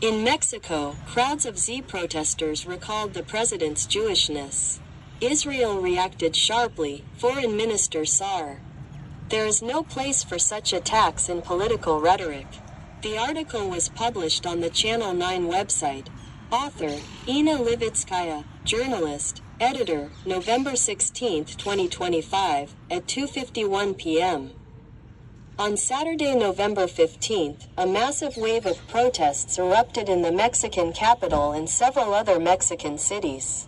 In Mexico, crowds of Z protesters recalled the president's Jewishness. Israel reacted sharply, Foreign Minister Saar. There is no place for such attacks in political rhetoric. The article was published on the Channel 9 website. Author, Levitskaya, journalist, editor, November 16, 2025, at 2:51 p.m. On Saturday, November 15th, a massive wave of protests erupted in the Mexican capital and several other Mexican cities.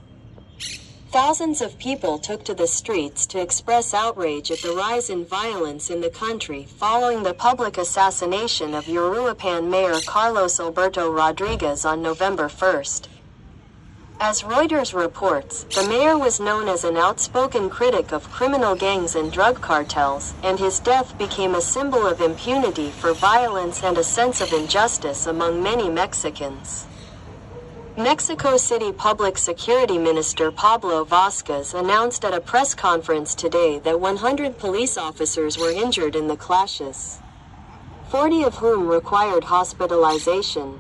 Thousands of people took to the streets to express outrage at the rise in violence in the country following the public assassination of Uruapan Mayor Carlos Alberto Rodriguez on November 1st. As Reuters reports, the mayor was known as an outspoken critic of criminal gangs and drug cartels, and his death became a symbol of impunity for violence and a sense of injustice among many Mexicans. Mexico City Public Security Minister Pablo Vázquez announced at a press conference today that 100 police officers were injured in the clashes, 40 of whom required hospitalization.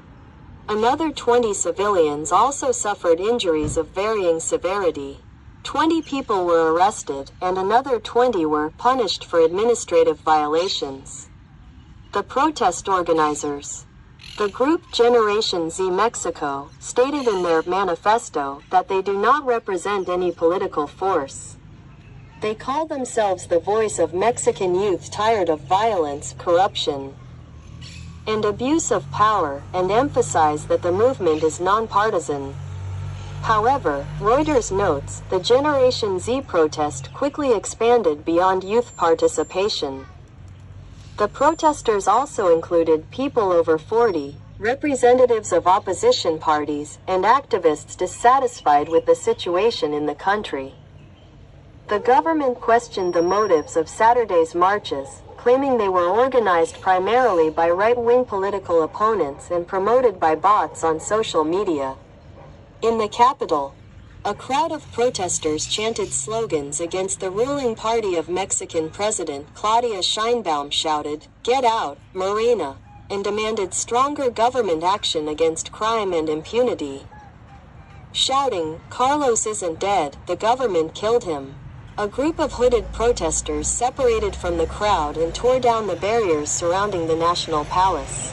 Another 20 civilians also suffered injuries of varying severity. 20 people were arrested, and another 20 were punished for administrative violations. The protest organizers, the group Generation Z Mexico, stated in their manifesto that they do not represent any political force. They call themselves the voice of Mexican youth tired of violence, corruption, and abuse of power, and emphasize that the movement is nonpartisan. However, Reuters notes, the Generation Z protest quickly expanded beyond youth participation. The protesters also included people over 40, representatives of opposition parties, and activists dissatisfied with the situation in the country. The government questioned the motives of Saturday's marches, claiming they were organized primarily by right-wing political opponents and promoted by bots on social media. In the capital, a crowd of protesters chanted slogans against the ruling party of Mexican President Claudia Sheinbaum, shouted, "Get out, Morena," and demanded stronger government action against crime and impunity. Shouting, "Carlos isn't dead, the government killed him." A group of hooded protesters separated from the crowd and tore down the barriers surrounding the National Palace,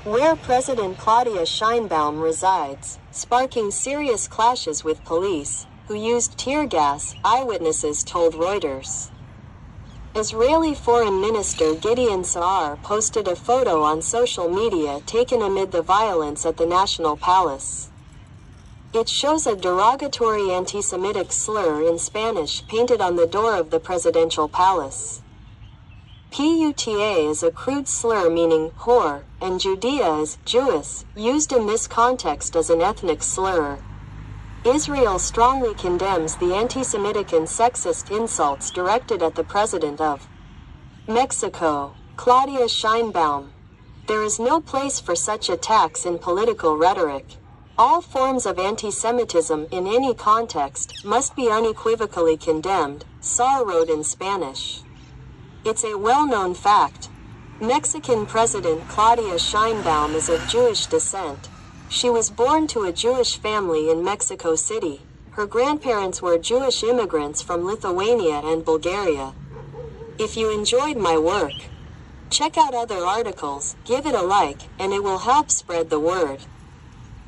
where President Claudia Sheinbaum resides, sparking serious clashes with police, who used tear gas, eyewitnesses told Reuters. Israeli Foreign Minister Gideon Saar posted a photo on social media taken amid the violence at the National Palace. It shows a derogatory anti-Semitic slur in Spanish painted on the door of the presidential palace. Puta is a crude slur meaning whore, and Judea is Jewess, used in this context as an ethnic slur. Israel strongly condemns the anti-Semitic and sexist insults directed at the president of Mexico, Claudia Sheinbaum. There is no place for such attacks in political rhetoric. All forms of anti-Semitism in any context must be unequivocally condemned, Saar wrote in Spanish. It's a well-known fact. Mexican President Claudia Sheinbaum is of Jewish descent. She was born to a Jewish family in Mexico City. Her grandparents were Jewish immigrants from Lithuania and Bulgaria. If you enjoyed my work, check out other articles, give it a like, and it will help spread the word.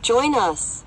Join us.